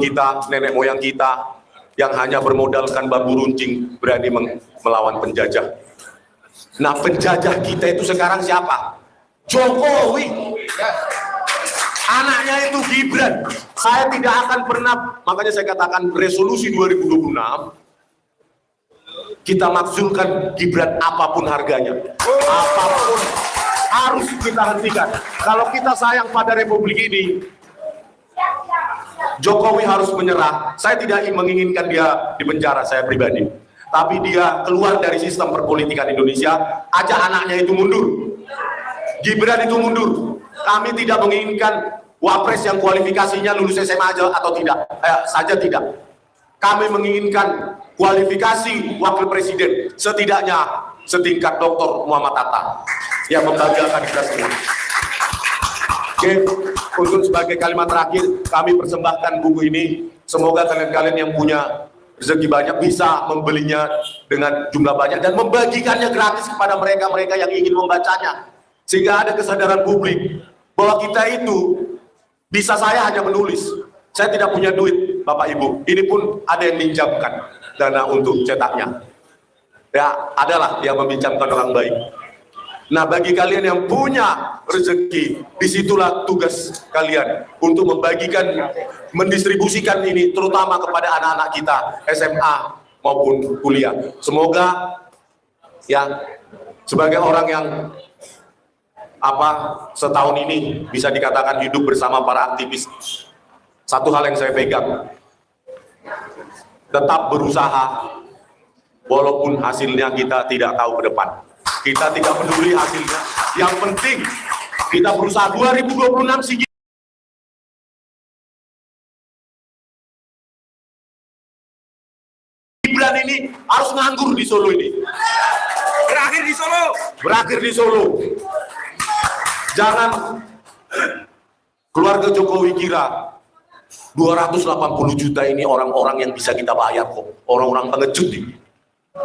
kita, nenek moyang kita, yang hanya bermodalkan bambu runcing berani melawan penjajah. Nah, penjajah kita itu sekarang siapa? Jokowi. Anaknya itu Gibran. Saya tidak akan pernah, makanya saya katakan resolusi 2026 kita makzulkan Gibran apapun harganya. Apapun harus kita hentikan. Kalau kita sayang pada republik ini, Jokowi harus menyerah. Saya tidak menginginkan dia di penjara, saya pribadi. Tapi dia keluar dari sistem perpolitikan Indonesia, ajak anaknya itu mundur. Gibran itu mundur. Kami tidak menginginkan wapres yang kualifikasinya lulus SMA aja atau tidak, saja tidak. Kami menginginkan kualifikasi wakil presiden setidaknya setingkat Dr. Muhammad Hatta yang membanggakan kita semua. Oke, untuk sebagai kalimat terakhir kami persembahkan buku ini. Semoga kalian-kalian yang punya rezeki banyak bisa membelinya dengan jumlah banyak dan membagikannya gratis kepada mereka-mereka yang ingin membacanya, sehingga ada kesadaran publik bahwa kita itu bisa. Saya hanya menulis, saya tidak punya duit Bapak Ibu, ini pun ada yang minjamkan dana untuk cetaknya. Ya, adalah yang meminjamkan orang baik. Nah, bagi kalian yang punya rezeki, disitulah tugas kalian untuk membagikan, mendistribusikan ini, terutama kepada anak-anak kita SMA maupun kuliah. Semoga ya, sebagai orang yang setahun ini bisa dikatakan hidup bersama para aktivis, satu hal yang saya pegang, tetap berusaha walaupun hasilnya kita tidak tahu ke depan. Kita tidak peduli hasilnya, yang penting kita berusaha. 2026 sih Gibran ini harus nganggur di Solo ini. Berakhir di Solo. Berakhir di Solo. Jangan keluarga Jokowi kira 280 juta ini orang-orang yang bisa kita bayar kok. Orang-orang pengecut ini.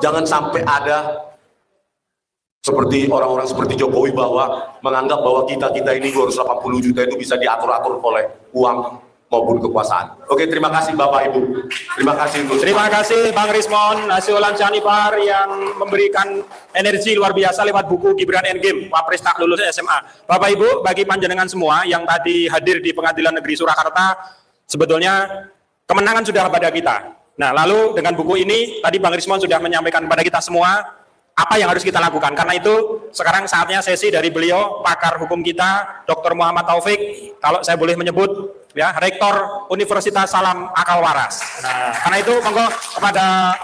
Jangan sampai ada seperti orang-orang seperti Jokowi bahwa menganggap bahwa kita ini 280 juta itu bisa diatur-atur oleh uang maupun kekuasaan. Oke, terima kasih Bapak Ibu. Terima kasih. Terima kasih Bang Rismon Nasiulan Canipar yang memberikan energi luar biasa lewat buku Gibran Endgame, Wapres tak lulus SMA. Bapak Ibu, bagi panjenengan semua yang tadi hadir di Pengadilan Negeri Surakarta, sebetulnya kemenangan sudah pada kita. Nah, lalu dengan buku ini tadi Bang Rismon sudah menyampaikan kepada kita semua apa yang harus kita lakukan. Karena itu sekarang saatnya sesi dari beliau, pakar hukum kita, Dr. Muhammad Taufik, kalau saya boleh menyebut, ya, Rektor Universitas Salam Akal Waras. Nah, karena itu monggo kepada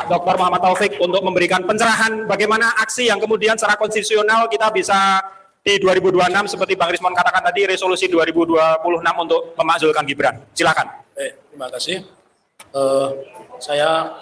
Dr. Muhammad Taufik untuk memberikan pencerahan bagaimana aksi yang kemudian secara konstitusional kita bisa di 2026 seperti Bang Rismon katakan tadi, resolusi 2026 untuk memakzulkan Gibran. Silakan. Terima kasih. Saya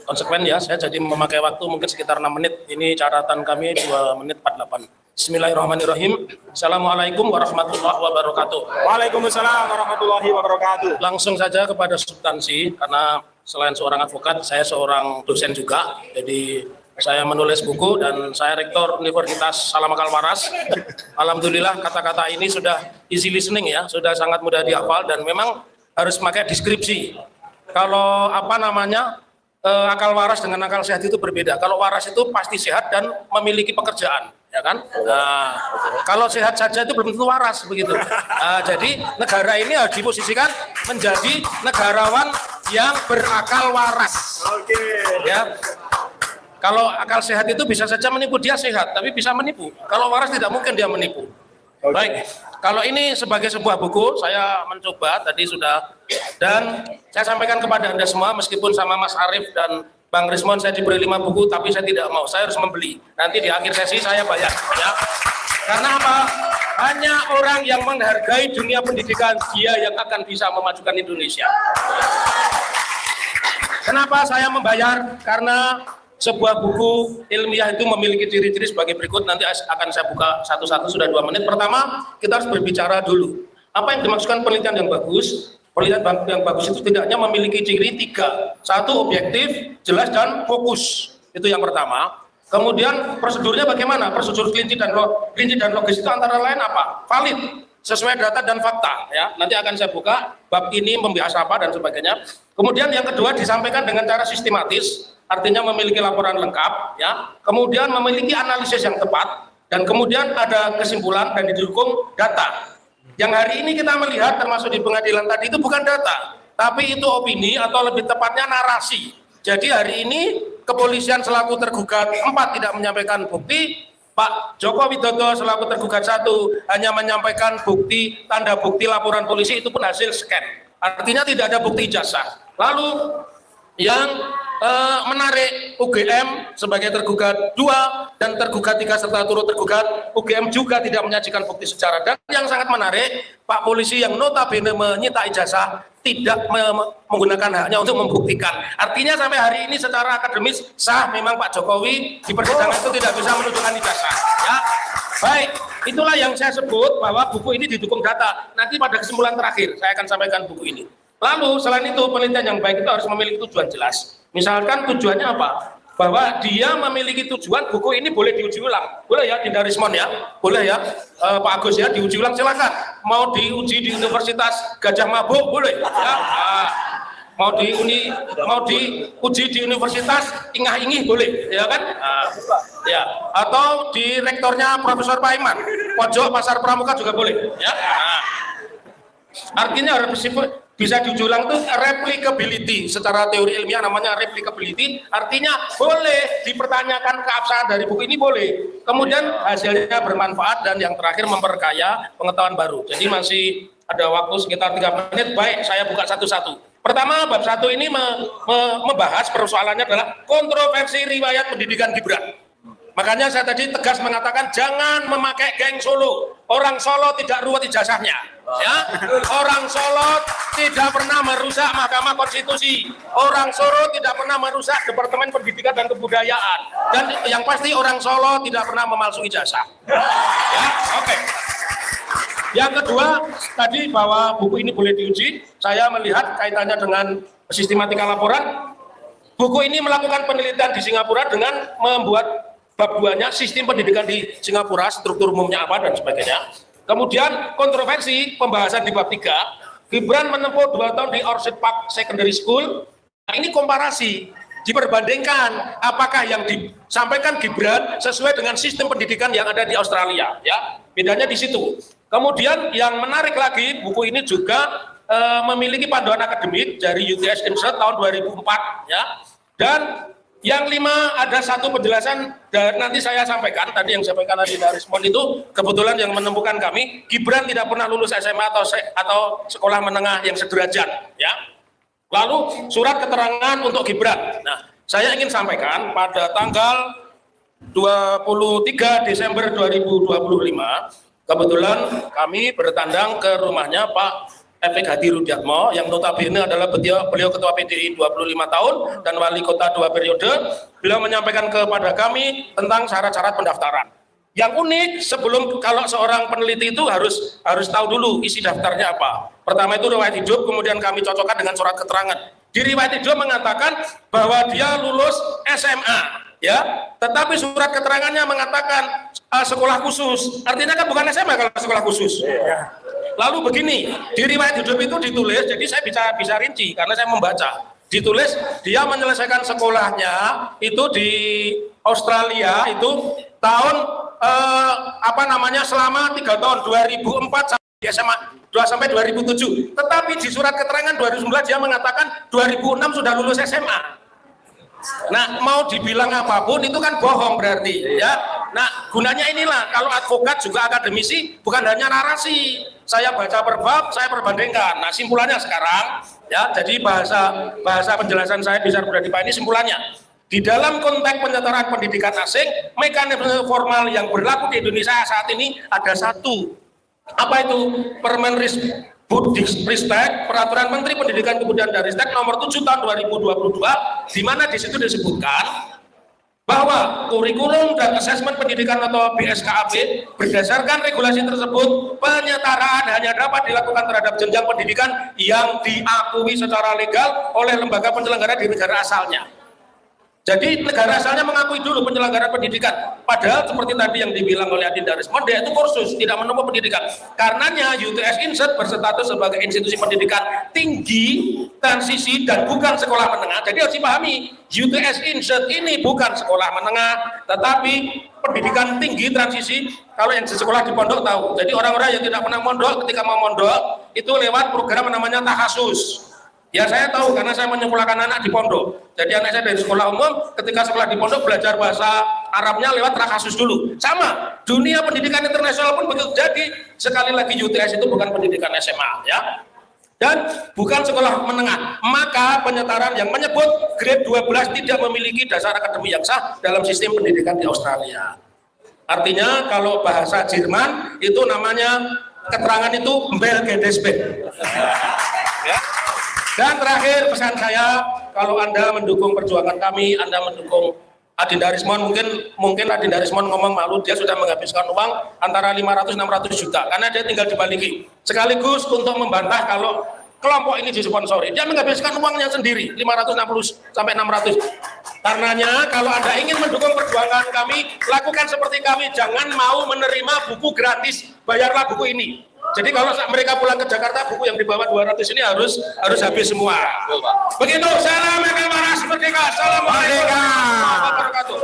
konsekuen ya, saya jadi memakai waktu mungkin sekitar 6 menit. Ini catatan kami 2 menit 48. Bismillahirrahmanirrahim. Assalamualaikum warahmatullahi wabarakatuh. Waalaikumsalam warahmatullahi wabarakatuh. Langsung saja kepada substansi, karena selain seorang advokat, saya seorang dosen juga. Jadi saya menulis buku dan saya Rektor Universitas Salam Akal Waras. Alhamdulillah kata-kata ini sudah easy listening ya, sudah sangat mudah dihafal dan memang harus pakai deskripsi. Kalau akal waras dengan akal sehat itu berbeda. Kalau waras itu pasti sehat dan memiliki pekerjaan, ya kan? Nah, kalau sehat saja itu belum tentu waras begitu. Nah, jadi negara ini harus diposisikan menjadi negarawan yang berakal waras. Oke. Ya. Kalau akal sehat itu bisa saja menipu, dia sehat, tapi bisa menipu. Kalau waras tidak mungkin dia menipu. Okay. Baik, kalau ini sebagai sebuah buku, saya mencoba tadi sudah, dan saya sampaikan kepada Anda semua, meskipun sama Mas Arief dan Bang Rismon saya diberi 5 buku, tapi saya tidak mau, saya harus membeli. Nanti di akhir sesi saya bayar, ya. Karena apa? Hanya orang yang menghargai dunia pendidikan, dia yang akan bisa memajukan Indonesia. Kenapa saya membayar? Karena sebuah buku ilmiah itu memiliki ciri-ciri sebagai berikut. Nanti akan saya buka satu-satu, sudah 2 menit. Pertama, kita harus berbicara dulu. Apa yang dimaksudkan penelitian yang bagus? Penelitian yang bagus itu setidaknya memiliki ciri 3. 1, objektif, jelas, dan fokus. Itu yang pertama. Kemudian prosedurnya bagaimana? Prosedur rinci dan logis itu antara lain apa? Valid. sesuai data dan fakta ya. Nanti akan saya buka bab ini membahas apa dan sebagainya. Kemudian yang kedua disampaikan dengan cara sistematis, artinya memiliki laporan lengkap ya. Kemudian memiliki analisis yang tepat dan kemudian ada kesimpulan dan didukung data. Yang hari ini kita melihat termasuk di pengadilan tadi itu bukan data, tapi itu opini atau lebih tepatnya narasi. Jadi hari ini kepolisian selaku tergugat 4 tidak menyampaikan bukti, Pak Joko Widodo selaku tergugat 1 hanya menyampaikan bukti, tanda bukti laporan polisi itu pun hasil scan. Artinya tidak ada bukti ijazah. Lalu yang menarik UGM sebagai tergugat 2 dan tergugat 3 serta turut tergugat, UGM juga tidak menyajikan bukti secara. Dan yang sangat menarik, Pak polisi yang notabene menyita ijazah tidak menggunakan haknya untuk membuktikan. Artinya sampai hari ini secara akademis sah memang Pak Jokowi di persidangan itu tidak bisa menunjukkan ijazah. Ya, baik. Itulah yang saya sebut bahwa buku ini didukung data. Nanti pada kesimpulan terakhir saya akan sampaikan buku ini. Lalu selain itu penelitian yang baik itu harus memiliki tujuan jelas. Misalkan tujuannya apa? Bahwa dia memiliki tujuan buku ini boleh diuji ulang. Boleh ya Dinda Rismon ya? Boleh ya Pak Agus ya diuji ulang silakan. Mau diuji di Universitas Gajah Mabuk boleh ya. Mau diuji di Universitas Ingah-Ingih boleh ya kan? Ya. Atau di rektornya Profesor Paiman, Pojok Pasar Pramuka juga boleh ya. Artinya harus bisa diuji ulang itu replicability, secara teori ilmiah namanya replicability, artinya boleh dipertanyakan keabsahan dari buku ini boleh, kemudian hasilnya bermanfaat dan yang terakhir memperkaya pengetahuan baru. Jadi masih ada waktu sekitar 3 menit, baik saya buka satu-satu. Pertama, bab 1 ini membahas persoalannya adalah kontroversi riwayat pendidikan Gibran. Makanya saya tadi tegas mengatakan jangan memakai geng Solo. Orang Solo tidak ruwet ijazahnya. Ya, orang Solo tidak pernah merusak Mahkamah Konstitusi. Orang Solo tidak pernah merusak Departemen Pendidikan dan Kebudayaan. Dan yang pasti orang Solo tidak pernah memalsukan ijazah. Ya, oke. Yang kedua, tadi bahwa buku ini boleh diuji. Saya melihat kaitannya dengan sistematika laporan. Buku ini melakukan penelitian di Singapura dengan membuat bab 2-nya sistem pendidikan di Singapura, struktur umumnya apa dan sebagainya. Kemudian kontroversi pembahasan di bab 3, Gibran menempuh 2 tahun di Orchard Park Secondary School. Nah, ini komparasi, diperbandingkan apakah yang disampaikan Gibran sesuai dengan sistem pendidikan yang ada di Australia, ya. Bedanya di situ. Kemudian yang menarik lagi, buku ini juga memiliki panduan akademik dari UTS Insert tahun 2004, ya. Dan yang 5 ada satu penjelasan dan nanti saya sampaikan, tadi yang saya sampaikan tadi dari Rismon itu kebetulan yang menemukan kami, Gibran tidak pernah lulus SMA atau sekolah menengah yang sederajat, ya. Lalu surat keterangan untuk Gibran. Nah, saya ingin sampaikan pada tanggal 23 Desember 2025, kebetulan kami bertandang ke rumahnya Pak Efek Hadi Rudiatmo yang notabene adalah beliau ketua PDI 25 tahun dan wali kota 2 periode. Beliau menyampaikan kepada kami tentang syarat-syarat pendaftaran. Yang unik, sebelum kalau seorang peneliti itu harus tahu dulu isi daftarnya apa. Pertama itu riwayat hidup, kemudian kami cocokkan dengan surat keterangan. Di riwayat hidup mengatakan bahwa dia lulus SMA, ya. Tetapi surat keterangannya mengatakan sekolah khusus. Artinya kan bukan SMA kalau sekolah khusus. Ya. Lalu begini, di riwayat hidup itu ditulis, jadi saya bisa rinci karena saya membaca. Ditulis dia menyelesaikan sekolahnya itu di Australia itu tahun selama 3 tahun 2004 sampai di SMA 2 sampai 2007. Tetapi di surat keterangan 2019 dia mengatakan 2006 sudah lulus SMA. Nah, mau dibilang apapun itu kan bohong berarti, ya. Nah, gunanya inilah kalau advokat juga akademisi bukan hanya narasi. Saya baca per bab, saya perbandingkan. Nah, simpulannya sekarang, ya. Jadi bahasa penjelasan saya bisa berarti ini simpulannya. Di dalam konteks penyetaraan pendidikan asing, mekanisme formal yang berlaku di Indonesia saat ini ada satu. Apa itu? Ristek, Peraturan Menteri Pendidikan Kebudayaan dan Ristek nomor 7 tahun 2022, di mana di situ disebutkan bahwa kurikulum dan asesmen pendidikan atau BSKAB berdasarkan regulasi tersebut penyetaraan hanya dapat dilakukan terhadap jenjang pendidikan yang diakui secara legal oleh lembaga penyelenggara di negara asalnya. Jadi negara asalnya mengakui dulu penyelenggaraan pendidikan. Padahal seperti tadi yang dibilang oleh Adinda Rismon, dia itu kursus, tidak menempuh pendidikan. Karenanya UTS Insert berstatus sebagai institusi pendidikan tinggi, transisi, dan bukan sekolah menengah. Jadi harus dipahami, UTS Insert ini bukan sekolah menengah, tetapi pendidikan tinggi, transisi. Kalau yang sekolah di pondok tahu. Jadi orang-orang yang tidak pernah mondok, ketika mau mondok, itu lewat program namanya tahasus. Ya saya tahu karena saya menyekolahkan anak di pondok. Jadi anak saya dari sekolah umum, ketika sekolah di pondok belajar bahasa Arabnya lewat takasus dulu. Sama, dunia pendidikan internasional pun begitu. Jadi sekali lagi UTS itu bukan pendidikan SMA ya. Dan bukan sekolah menengah. Maka penyetaraan yang menyebut grade 12 tidak memiliki dasar akademik yang sah dalam sistem pendidikan di Australia. Artinya kalau bahasa Jerman itu namanya keterangan itu Belgedesben. Ya. Dan terakhir pesan saya, kalau Anda mendukung perjuangan kami, Anda mendukung Adinda Rismon, mungkin Adinda Rismon ngomong malu, dia sudah menghabiskan uang antara 500-600 juta, karena dia tinggal di Baliki. Sekaligus untuk membantah kalau kelompok ini disponsori, dia menghabiskan uangnya sendiri, 560-600. Karenanya kalau Anda ingin mendukung perjuangan kami, lakukan seperti kami, jangan mau menerima buku gratis, bayarlah buku ini. Jadi kalau mereka pulang ke Jakarta, buku yang di bawah 200 ini harus habis semua. Begitu, salam Maras Merdeka. Assalamualaikum warahmatullahi wabarakatuh.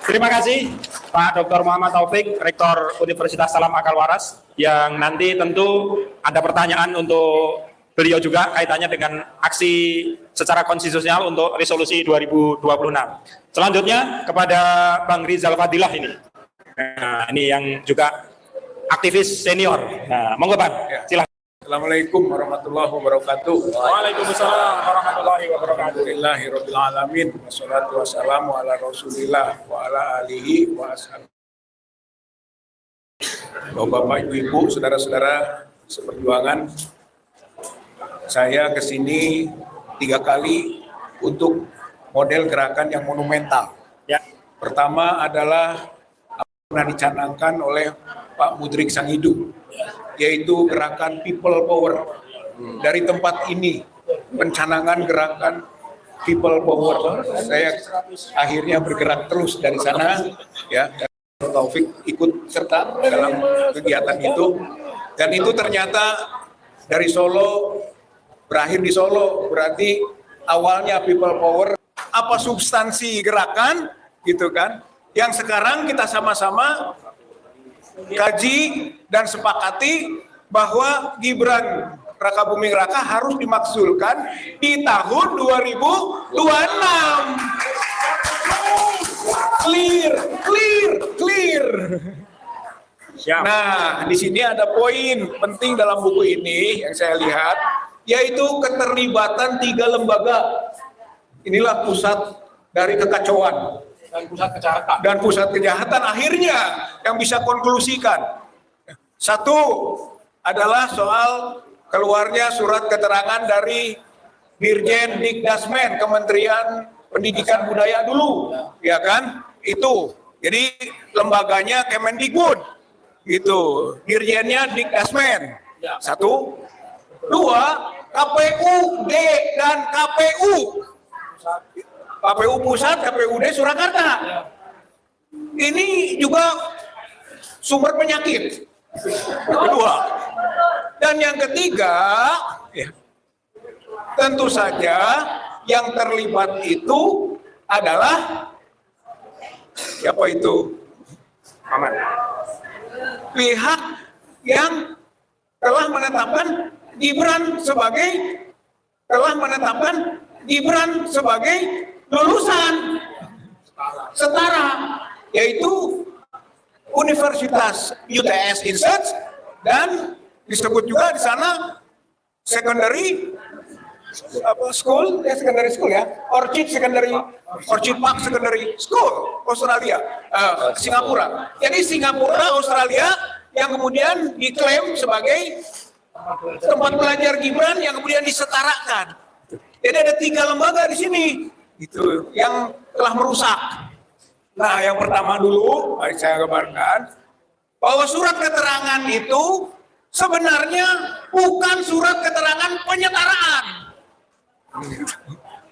Terima kasih Pak Dr. Muhammad Taufik, Rektor Universitas Salam Akal Waras, yang nanti tentu ada pertanyaan untuk beliau juga kaitannya dengan aksi secara konstitusional untuk resolusi 2026. Selanjutnya kepada Bang Rizal Fadilah ini. Nah, ini yang juga aktivis senior. Nah, monggo Bang, silakan. Assalamualaikum warahmatullahi wabarakatuh. Waalaikumsalam warahmatullahi wabarakatuh. Alhamdulillahirabbil alamin. Wassalatu wassalamu ala Rasulillah wa ala alihi wa ashabihi. Bapak, Ibu, saudara-saudara seperjuangan, saya kesini 3 kali untuk model gerakan yang monumental. Ya. Pertama adalah pernah dicanangkan oleh Pak Mudrik Sangidu, yaitu gerakan People Power. Dari tempat ini, pencanangan gerakan People Power, saya akhirnya bergerak terus dari sana, ya. Taufik ikut serta dalam kegiatan itu, dan itu ternyata dari Solo berakhir di Solo. Berarti awalnya People Power, apa substansi gerakan, gitu kan? Yang sekarang kita sama-sama kaji dan sepakati bahwa Gibran Rakabuming Raka harus dimakzulkan di tahun 2026. Clear. Nah, di sini ada poin penting dalam buku ini yang saya lihat, yaitu keterlibatan 3 lembaga. Inilah pusat dari kekacauan dan pusat kejahatan akhirnya yang bisa konklusikan. Satu adalah soal keluarnya surat keterangan dari Dirjen Dikdasmen, Kementerian Pendidikan Budaya dulu, ya kan? Itu. Jadi lembaganya Kemendikbud, gitu. Dirjennya Dikdasmen. Satu. 2, KPUD dan KPU. KPU Pusat, KPUD Surakarta. Ini juga sumber penyakit. Kedua. Dan yang ketiga, ya, tentu saja yang terlibat itu adalah siapa itu? Pihak yang telah menetapkan Gibran sebagai lulusan setara, yaitu Universitas UTS Insert, dan disebut juga di sana secondary school ya, Orchid Park Secondary School Australia, Singapura. Jadi Singapura, Australia yang kemudian diklaim sebagai tempat belajar Gibran yang kemudian disetarakan. Jadi ada 3 lembaga di sini, itu yang telah merusak. Nah, yang pertama dulu, saya gambarkan bahwa surat keterangan itu sebenarnya bukan surat keterangan penyetaraan.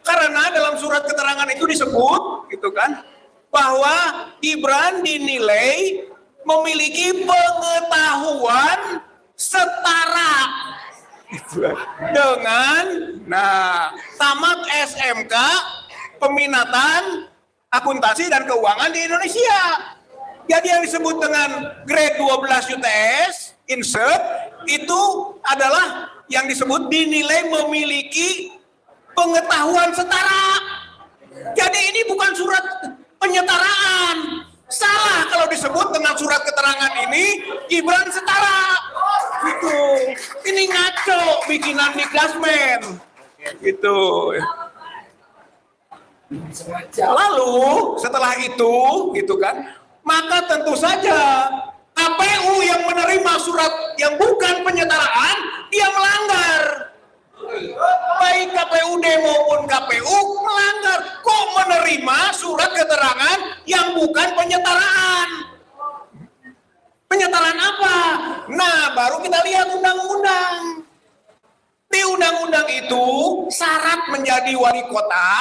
Karena dalam surat keterangan keterangan itu disebut, gitu kan, bahwa Gibran dinilai memiliki pengetahuan setara dengan tamat SMK peminatan akuntansi dan keuangan di Indonesia. Jadi yang disebut dengan grade 12 UTS insert itu adalah yang disebut dinilai memiliki pengetahuan setara. Jadi ini bukan surat penyetaraan. Salah kalau disebut dengan surat keterangan ini Gibran setara. Gitu. Ini ngaco bikinan di klasmen. Gitu. Lalu setelah itu, gitu kan, maka tentu saja KPU yang menerima surat yang bukan penyetaraan, dia melanggar. Baik KPUD maupun KPU melanggar. Kok menerima surat keterangan yang bukan penyetaraan? Penyetaraan apa? Nah, baru kita lihat undang-undang. Di undang-undang itu, syarat menjadi wali kota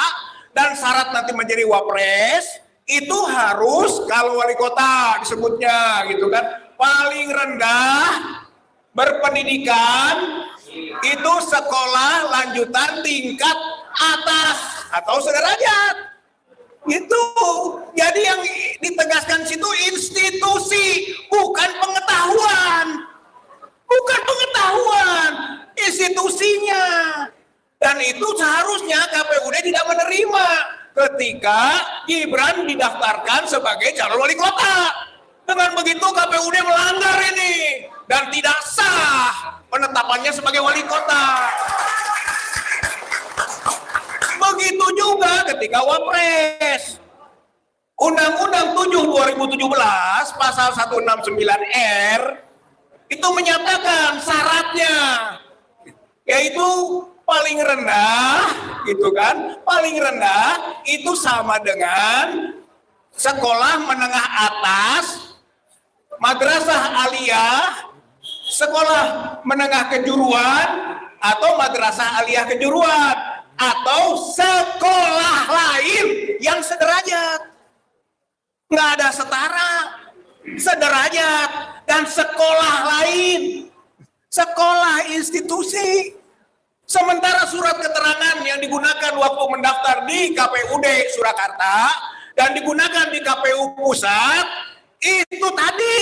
dan syarat nanti menjadi wapres, itu harus kalau wali kota disebutnya gitu kan, paling rendah berpendidikan itu sekolah lanjutan tingkat atas atau sederajat. Itu. Jadi yang ditegaskan situ institusi, bukan pengetahuan. Bukan pengetahuan, institusinya. Dan itu seharusnya KPUD tidak menerima ketika Gibran didaftarkan sebagai calon wali kota. Dengan begitu KPUD melanggar ini dan tidak sah penetapannya sebagai wali kota. Begitu juga ketika wapres. Undang-Undang 7 2017 pasal 169R itu menyatakan syaratnya yaitu paling rendah, gitu kan? Paling rendah itu sama dengan sekolah menengah atas, madrasah aliyah, sekolah menengah kejuruan atau madrasah aliyah kejuruan atau sekolah lain yang sederajat. Nggak ada setara, sederajat, dan sekolah lain, sekolah institusi. Sementara surat keterangan yang digunakan waktu mendaftar di KPUD Surakarta dan digunakan di KPU Pusat itu tadi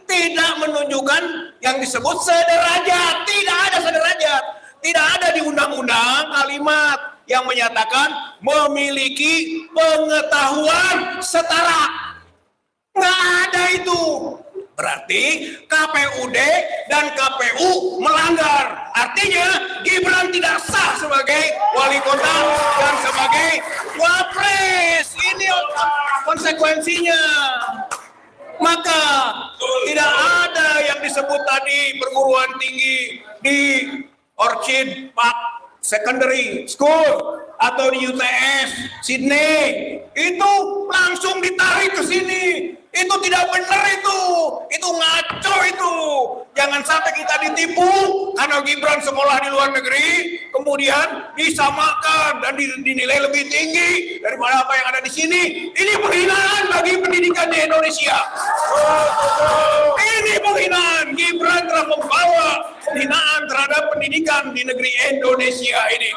tidak menunjukkan yang disebut sederajat. Tidak ada sederajat. Tidak ada di undang-undang kalimat yang menyatakan memiliki pengetahuan setara. Nggak ada itu. Berarti KPUD dan KPU melanggar. Artinya Gibran tidak sah sebagai wali kota dan sebagai wapres. Ini konsekuensinya. Maka tidak ada yang disebut tadi perguruan tinggi di Orchid Park Secondary School atau di UTS Sydney. Itu langsung ditarik ke sini. Itu tidak benar itu ngaco itu. Jangan sampai kita ditipu karena Gibran sekolah di luar negeri, kemudian disamakan dan dinilai lebih tinggi daripada apa yang ada di sini. Ini penghinaan bagi pendidikan di Indonesia. Ini penghinaan. Gibran telah membawa penghinaan terhadap pendidikan di negeri Indonesia ini.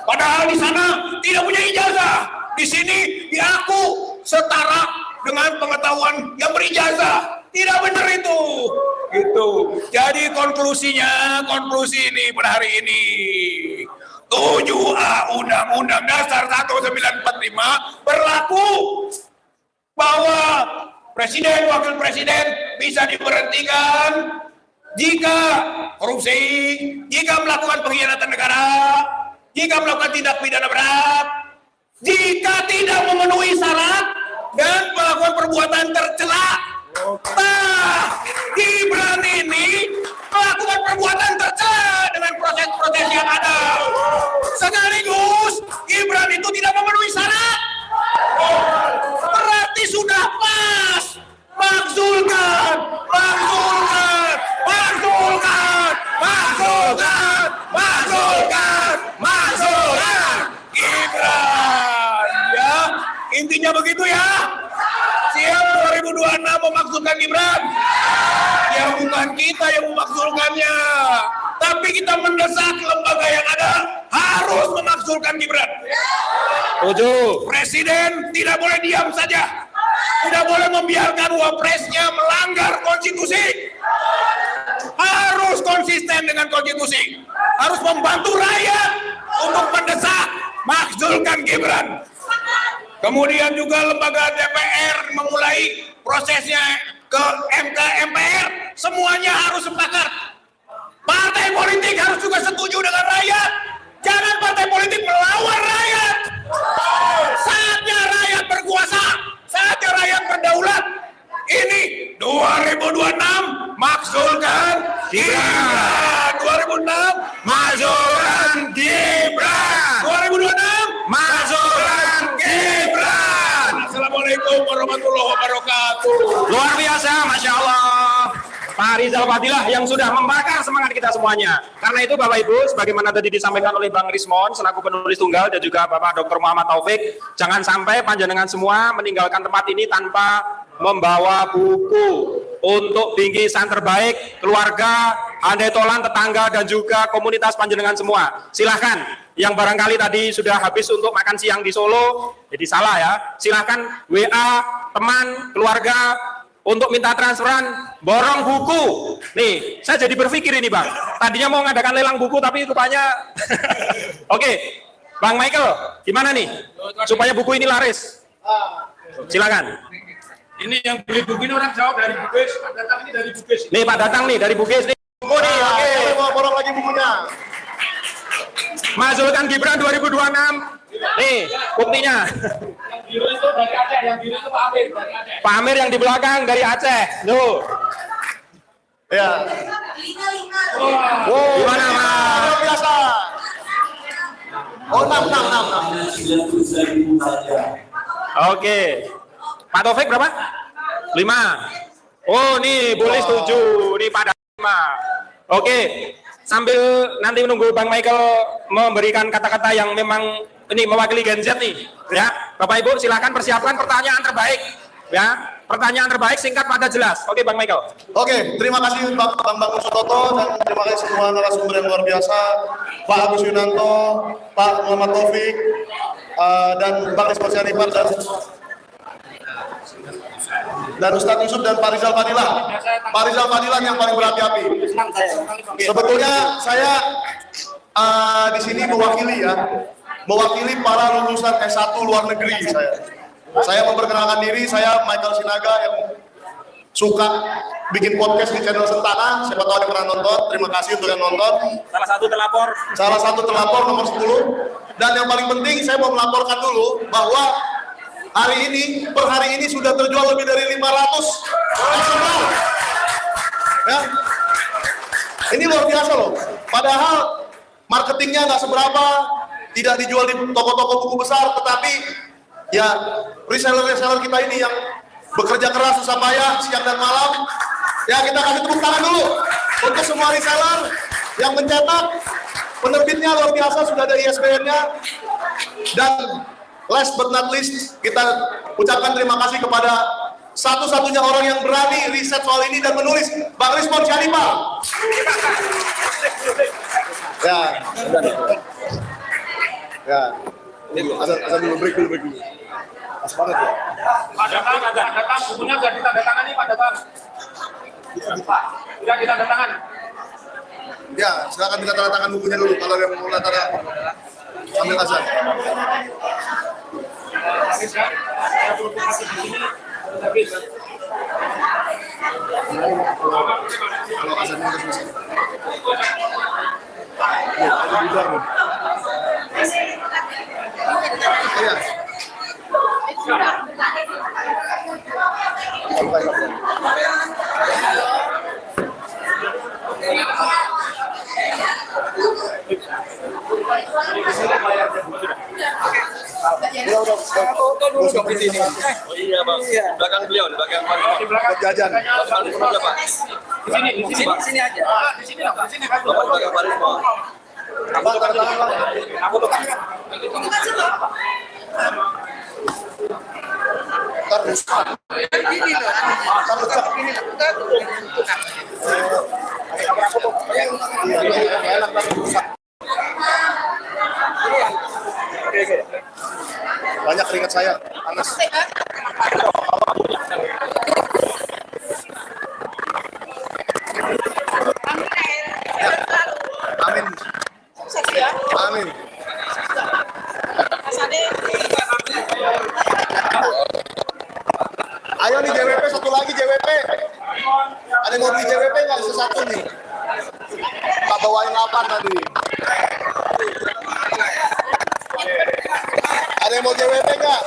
Padahal di sana tidak punya ijazah. Di sini diaku setara dengan pengetahuan yang berijazah. Tidak benar itu. Gitu. Jadi konklusi ini pada hari ini 7A Undang-Undang Dasar 1945 berlaku bahwa presiden, wakil presiden bisa diberhentikan jika korupsi, jika melakukan pengkhianatan negara, jika melakukan tindak pidana berat, jika tidak memenuhi syarat dan melakukan perbuatan tercela. Nah, Gibran ini melakukan perbuatan tercela dengan proses-proses yang ada. Sekaligus Gibran itu tidak memenuhi syarat. Berarti sudah pas. Makzulkan. Gibran. memakzulkannya. Tapi kita mendesak lembaga yang ada harus memakzulkan Gibran. Tujuh. Presiden tidak boleh diam saja. Tidak boleh membiarkan wapresnya melanggar konstitusi. Harus konsisten dengan konstitusi. Harus membantu rakyat untuk mendesak makzulkan Gibran. Kemudian juga lembaga DPR memulai prosesnya ke MK MPR. Semuanya harus sepakat. Partai politik harus juga setuju dengan rakyat. Jangan partai politik melawan rakyat. Saatnya rakyat berkuasa. Saatnya rakyat berdaulat. Ini 2026 makzulkan Gibran. 2006 Makzulkan Gibran. 2026 Makzulkan Gibran. Assalamualaikum warahmatullahi wabarakatuh. Luar biasa, Masya Allah. Pak Rizal Fadilah yang sudah membakar semangat kita semuanya. Karena itu Bapak Ibu, sebagaimana tadi disampaikan oleh Bang Rismon selaku penulis tunggal dan juga Bapak Dr. Muhammad Taufik, jangan sampai panjenengan semua meninggalkan tempat ini tanpa membawa buku untuk bingkisan terbaik keluarga, handai tolan, tetangga, dan juga komunitas panjenengan semua. Silahkan, yang barangkali tadi sudah habis untuk makan siang di Solo, jadi salah ya, silahkan WA teman, keluarga, untuk minta transferan, borong buku. Nih, saya jadi berpikir ini Bang, tadinya mau ngadakan lelang buku, tapi rupanya Oke, Bang Michael, gimana nih, supaya buku ini laris? Silakan. Ini yang beli buku ini orang Jawa dari Bugis, datang ini dari Bugis. Nih Pak datang nih dari Bugis nih. Buku nih, oke. Mau borong lagi bukunya. Makzulkan Gibran 2026. Nih, buktinya. Yang biru itu dari Aceh, yang biru itu Pak Amir dari Aceh. Pak Amir yang di belakang dari Aceh. Tuh. Ya. Gimana Pak? Luar biasa. Oh, 6. Oke. Pak Taufik berapa? 5. Oh, nih boleh setuju. Nih pada 5. Oke. Sambil nanti menunggu Bang Michael memberikan kata-kata yang memang ini mewakili Gen Z nih, ya. Bapak Ibu silakan persiapkan pertanyaan terbaik, ya. Pertanyaan terbaik singkat padat jelas. Oke, Bang Michael. Oke, terima kasih Bang Sutoto dan terima kasih semua narasumber yang luar biasa, Pak Agus Yunanto, Pak Muhammad Taufik, dan Bang Rismon Sianipar dan Ustadz Yusuf dan Pak Rizal Fadilah. Pak Rizal Fadilah yang paling berapi-api. Sebetulnya saya di sini mewakili para lulusan S1 luar negeri saya. Saya memperkenalkan diri, saya Michael Sinaga yang suka bikin podcast di channel Sentana. Siapa tahu ada pernah nonton, terima kasih untuk yang nonton. Salah satu terlapor nomor 10. Dan yang paling penting saya mau melaporkan dulu bahwa per hari ini sudah terjual lebih dari 500 eksemplar. Ya. Ini luar biasa loh. Padahal marketingnya nggak seberapa, tidak dijual di toko-toko buku besar, tetapi ya reseller-reseller kita ini yang bekerja keras susah payah siang dan malam. Ya kita kasih tepuk tangan dulu untuk semua reseller yang mencetak. Penerbitnya luar biasa, sudah ada ISBN-nya. Dan last but not least, kita ucapkan terima kasih kepada satu-satunya orang yang berani riset soal ini dan menulis, Bang Rismon Sianipar. Ya. Asal dulu, break dulu. Pas banget ya. Pak datang, bukunya sudah kita datangkan nih Pak datang. Sudah kita datangkan. Ya, silakan kita tanda tangan bukunya dulu kalau yang mau tanda sambil azan. Kalau azannya udah selesai. Ya, ada di luar nih. Iya. Di sini. Oh iya Bang, belakang beliau, di belakang Pak. Buat jajan. Pak, Pak. Di sini aja. Di sini Pak. Bapak belakang Pak Rismon. Apa tanda tangan Bang? Aku tuh kan. Ini loh. Banyak keringat saya, panas. Amin. Amin. Ayo nih JWP, satu lagi JWP. Ada yang mau beli JWP nggak? Satu nih. Tak bawain 8 tadi. Ada yang mau JWP nggak?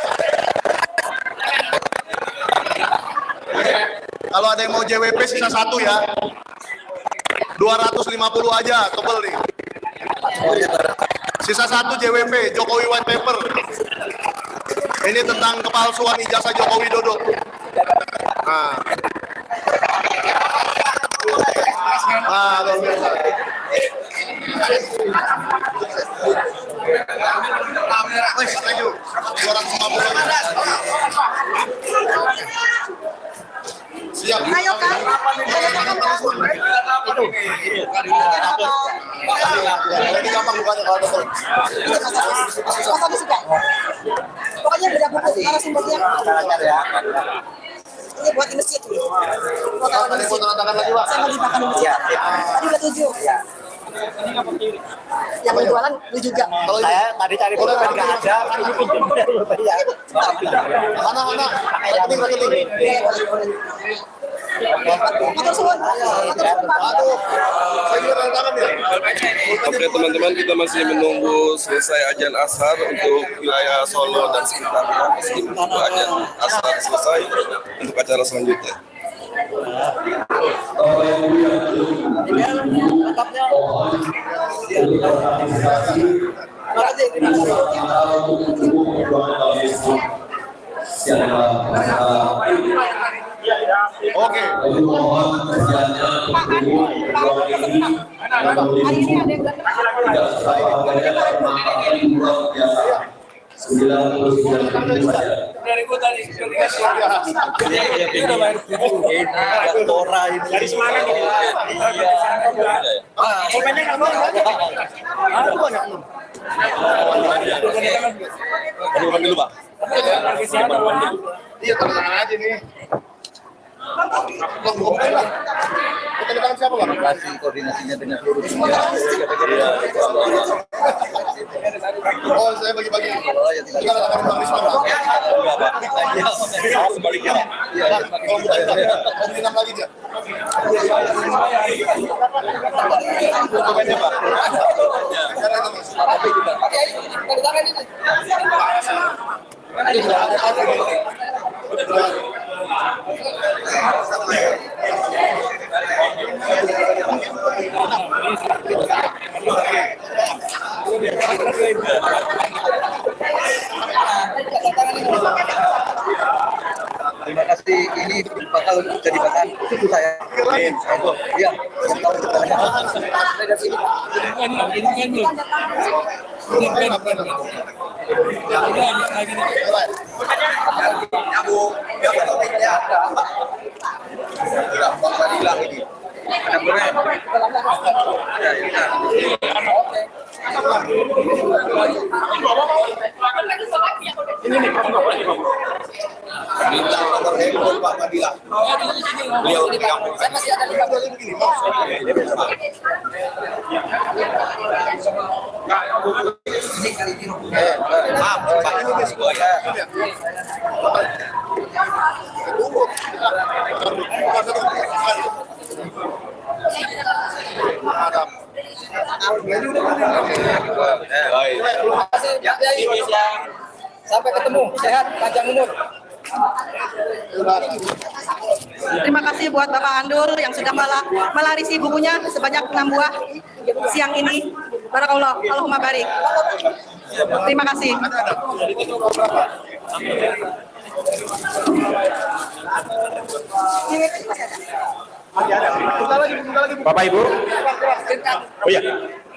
Kalau ada yang mau JWP sisa 1 ya. 250 aja, tebel nih. Sisa 1 JWP, Jokowi White Paper. Ini tentang kepalsuan ijazah Joko Widodo. Nah, luar biasa. Wes, thank you. 250. Siap. Ayo kan? Ini gampang bukannya kalau betul. Pokoknya beda buku, karena simbolnya. Ini buat di masjid. Ada yang mau tanda tangan lagi, Pak? Saya mau dimakan di masjid. Tadi udah 7. Yang jualan lu juga. Kalau saya tadi cari foto nggak ada, kan ini pinjam. Mana? Rekening. Atur suwun. Aduh, saya juga tanda tangan ya. Oke teman-teman, kita masih menunggu selesai ajan ashar untuk wilayah Solo dan sekitarnya. Masih menunggu ajan ashar selesai untuk acara selanjutnya. Oke. Hari ini ada yang Dari Semarang ini. Aduh, dulu Pak. Iya, tanda tangan aja nih. Oke lah. Tanda tangan siapa, Pak? Kasih koordinasinya dengan seluruh dunia. Oh, saya bagi-bagi. Kita tanda tangan Bang Risman, Pak. Enggak, Pak. Sama sebaliknya, Pak. Kalau bukan kita, mau minum lagi aja. Dokumennya, Pak. Karena itu, Mas. Terima kasih, ini bakal jadi bahan itu saya. Iya. Minta nomor handphone Pak Madila. Beliau di kampung. saya masih ada 50 Begini, Pak. Maaf, Pak. Tunggu. Adam. Sampai ketemu, sehat, panjang umur. Terima kasih buat Bapak Andul yang sudah melarisi bukunya sebanyak 6 buah siang ini. Barakallah, Allahumma barik. Terima kasih. Bapak Ibu. Oh iya.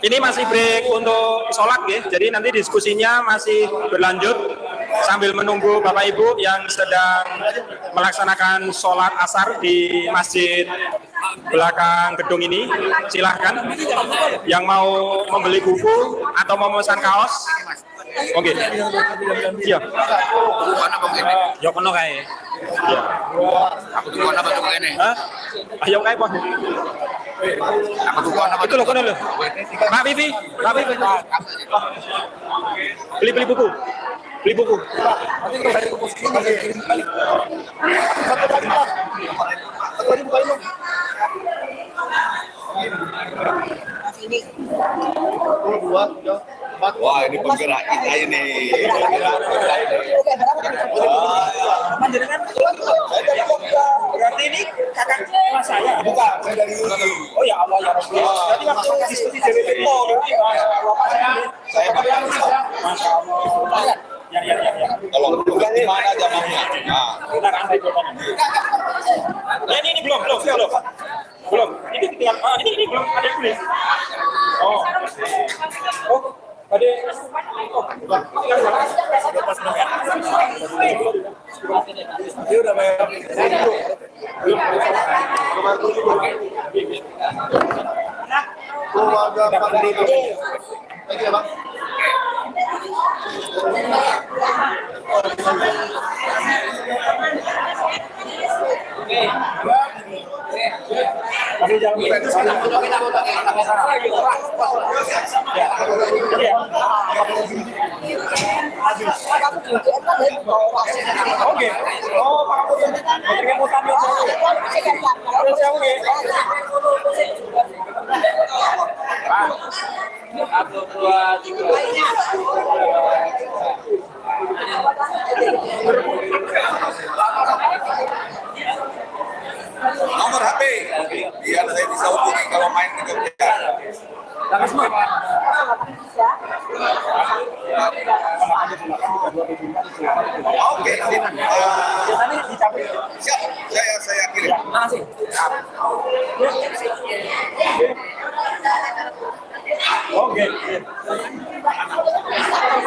Ini masih break untuk sholat ya. Jadi nanti diskusinya masih berlanjut sambil menunggu Bapak Ibu yang sedang melaksanakan sholat asar di Masjid belakang gedung ini. Silahkan yang mau membeli buku atau mau memesan kaos. Oke. Iya. Ya kono kae. Iya. Aku tuh apa tuh ini? Hah? Ayo kae po. Itu loh kono loh. Pak Vivi. Beli buku. Beli buku. Wah, ini penggerak kita ini. Berarti ini kakak kelas saya. Bukan, saya dari Oh ya Allah ya Rabbi. Jadi waktu diskusi dari saya Masya Allah. Ya. Kalau di mana jamahnya? Nah, Bentar, Andre jawabannya. Ya ini belum. Ini tinggal, ini belum ada yang tulis. Oh, ada. Dia udah bayar. keluarga Pak Dodo. Thank you, Pak. Tapi jangan Oke. Oh, Nomor HP. Biar saya bisa hubungi kalau main ke Jogja. Oke, siap. Saya kirim. Oke.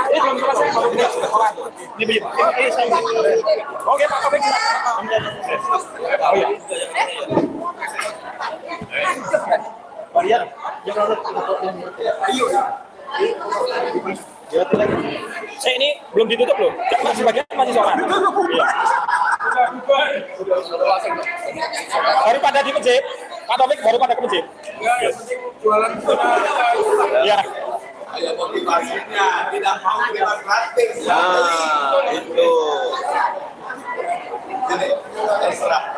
Ini belum selesai baru kita orang. Ini begini. Ini saya. Oke, Pak Taufik. Oh ya. Maria, saya ini belum ditutup loh. Masih bagian masih soal. Iya. Baru pada di masjid. Pak Taufik baru pada ke masjid. Iya. Ayo motivasinya, tidak mau kita gratis. Nah, itu. Ini terserah.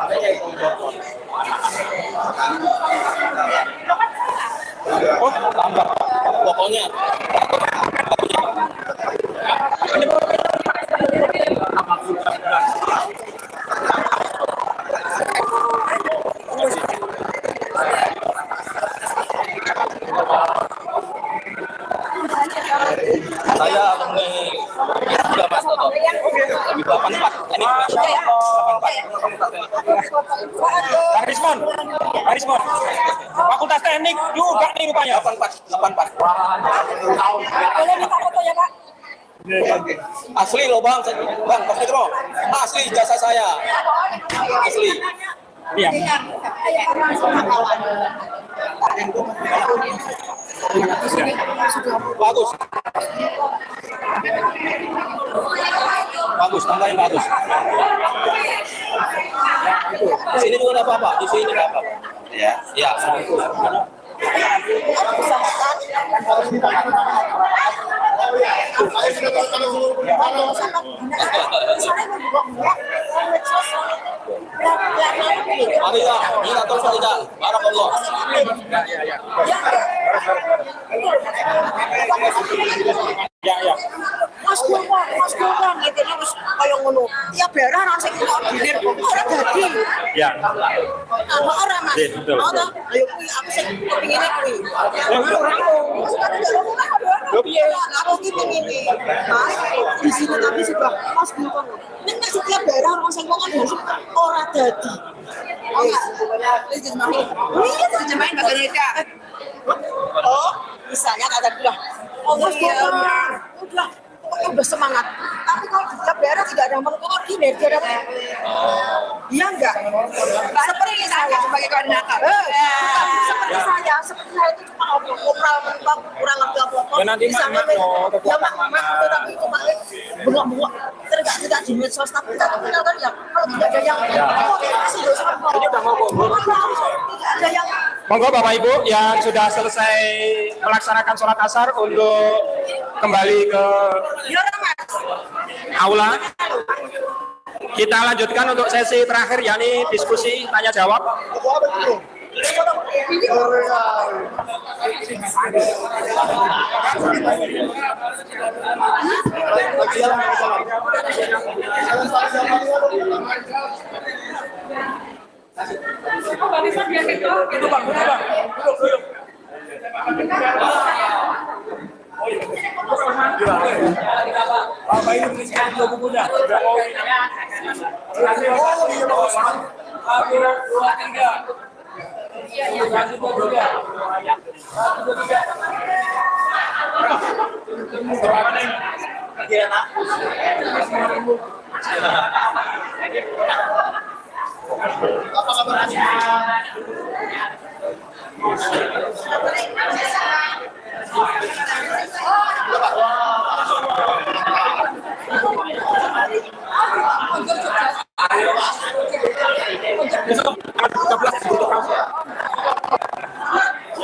Oh, tambah. Pokoknya. Saya alumni sudah Mas Toto. Di 84. Ini Pak Rismon. Fakultas Teknik juga nih rupanya. 84. Boleh minta foto ya, Pak? Asli loh Bang, Bang, Pak Fitro. Asli jasa saya. Asli. Iya. Bagus. Bagus, tambahin bagus. Di sini juga ada apa-apa, di sini ada apa-apa. Ya, ya. Mari ya, minta tolong tidak. Barakallah. Ya. Mas Gurang, gitu nih, wis kaya ngono. Ya berah nang sing koordinir ora dadi. Ya. Apa ora Mas? Betul. Ono. Ayo kuwi aku sing kepingine kuwi. Lho piye? Aku ki pengine. Mas, di sini tadi sudah Mas Gurang. Nek setiap daerah orang sing wong ora dadi. Oh enggak. Iya, terjemahin bahasa Indonesia. Oh, misalnya kata dia, oh Mas Gurang, udah semangat. Tapi kalau di daerah juga ada mengkoordinir, dia ada iya enggak? Seperti saya sebagai koordinator. Seperti saya itu cuma obrol kurang lebih apa-apa. Ya, nanti Bisa Mak mau kekuatan mana? tapi cuma bengok-bengok tidak di medsos, tapi kita kenal kan ya kalau tidak ada yang koordinasi loh sama Ini udah mau tidak ada yang Monggo Bapak Ibu yang sudah selesai melaksanakan sholat asar untuk kembali ke aula. Kita lanjutkan untuk sesi terakhir yakni diskusi tanya jawab.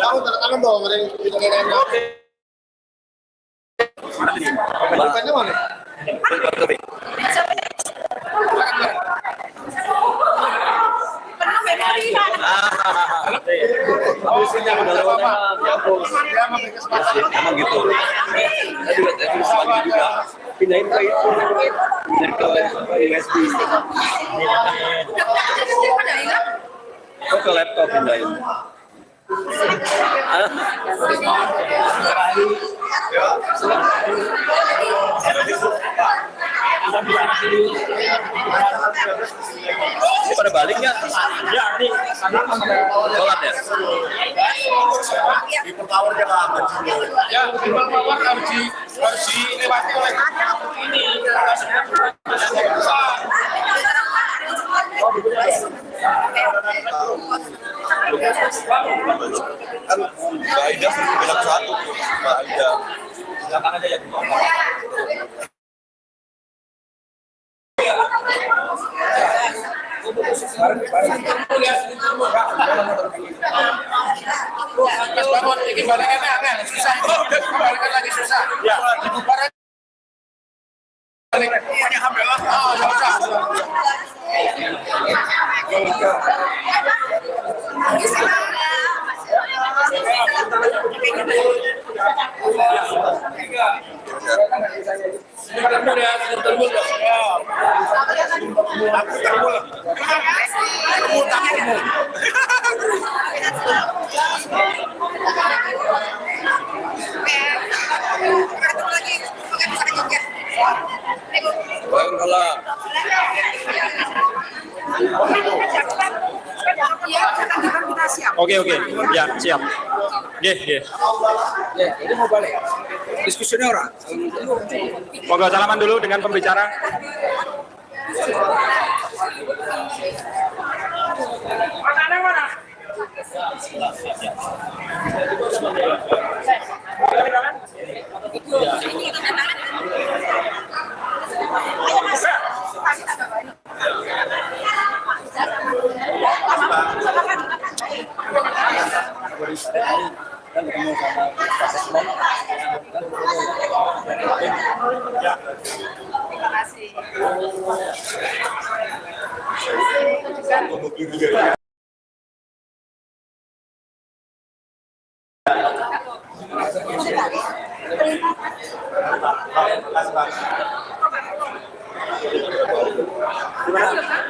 Kamu tanda tangan dong, ada yang kita nanya. Bukannya mana? Emang gitu. Saya juga sama juga pindahin ke itu, pindahin ke USB. Kok ke laptop pindahin? Ini pada balik nggak? Ya, ini Sholat ya? People power dia lambat. Ya, people power harus dilewati oleh ini. Kan Mbak Aida sudah bilang satu, Mbak Aida. Silakan aja ya. Bangun, ini balikannya aneh, susah. Balikan lagi susah. Ya, dibubarkan. Balik. Pokoknya hamil lah. Oh, nggak usah. Waalaikumsalam. Oke, ya siap. Oke. Ya, ini mau balik. Diskusinya orang. Monggo salaman dulu dengan pembicara.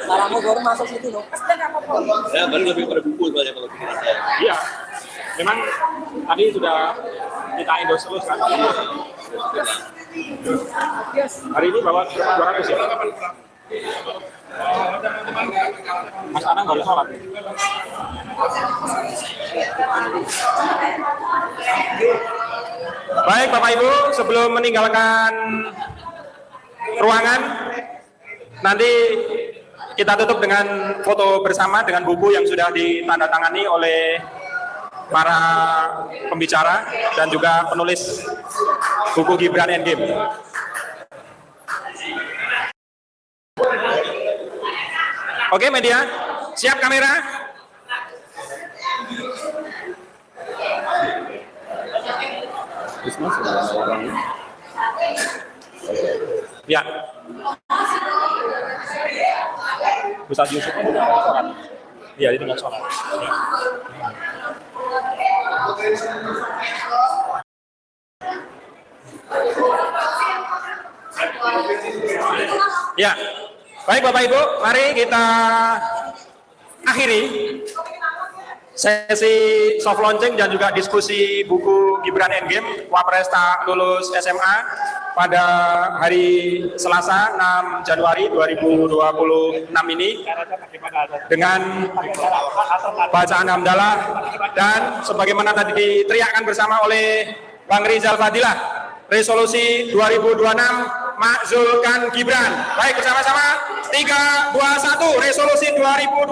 Sarangmu baru masuk situ loh. Ya, baru lebih pada buku banyak kalau pikiran saya. Iya. Memang tadi sudah kita endorse terus kan. Hari ini bawa 200 ya. Mas Anang boleh sholat. Baik Bapak Ibu, sebelum meninggalkan ruangan, Nanti kita tutup dengan foto bersama dengan buku yang sudah ditandatangani oleh para pembicara dan juga penulis buku Gibran Endgame. Oke media, siap kamera? Ya. Ustaz Yusuf ya itu dengan sholat. Ya, baik Bapak Ibu, mari kita akhiri sesi soft launching dan juga diskusi buku Gibran Endgame Wapres tak lulus SMA pada hari Selasa 6 Januari 2026 ini dengan bacaan hamdalah dan sebagaimana tadi diteriakkan bersama oleh Bang Rizal Fadilah, resolusi 2026 makzulkan Gibran. Baik, bersama-sama 3, 2, 1, resolusi 2026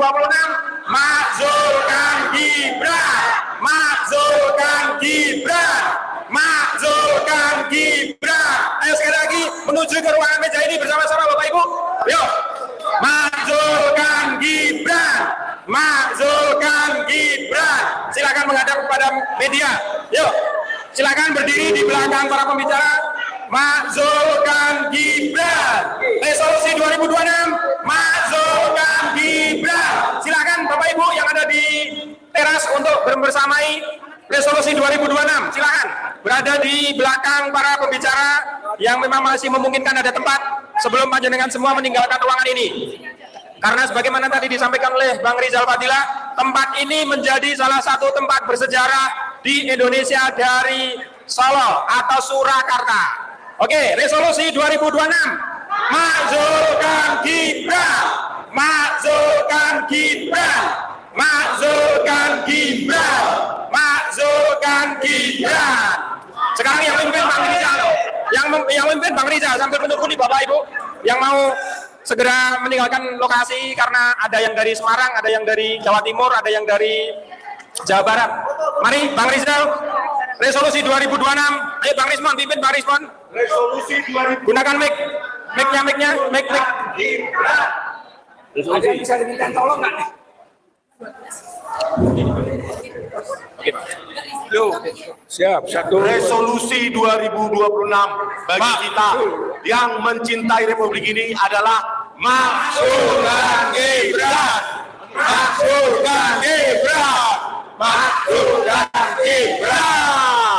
makzulkan Gibran, makzulkan Gibran, makzulkan Gibran. Ayo sekali lagi menuju ke ruangan meja ini bersama-sama Bapak Ibu. Yuk, makzulkan Gibran, makzulkan Gibran. Silakan menghadap kepada media. Yuk, silakan berdiri di belakang para pembicara. Makzulkan Gibran, resolusi 2026 makzulkan Gibran. Silakan Bapak Ibu yang ada di teras untuk bersamai resolusi 2026. Silakan berada di belakang para pembicara yang memang masih memungkinkan ada tempat sebelum panjenengan semua meninggalkan ruangan ini. Karena sebagaimana tadi disampaikan oleh Bang Rizal Fadilah, tempat ini menjadi salah satu tempat bersejarah di Indonesia dari Solo atau Surakarta. Oke, resolusi 2026 makzulkan Gibran, makzulkan Gibran, makzulkan Gibran, makzulkan Gibran. Sekarang yang memimpin Bang Rizal, yang memimpin Bang Rizal sambil menunggu nih Bapak Ibu yang mau segera meninggalkan lokasi karena ada yang dari Semarang, ada yang dari Jawa Timur, ada yang dari Jawa Barat. Mari Bang Rizal, resolusi 2026. Ayo Bang Rismon, pimpin Bang Rismon. Resolusi 2026 Gunakan mic-nya. Ada yang bisa diminta tolong nggak nih? Yuk, siap. Satu. Resolusi 2026 bagi kita yang mencintai Republik ini adalah makzulkan Gibran, makzulkan Gibran, makzulkan Gibran.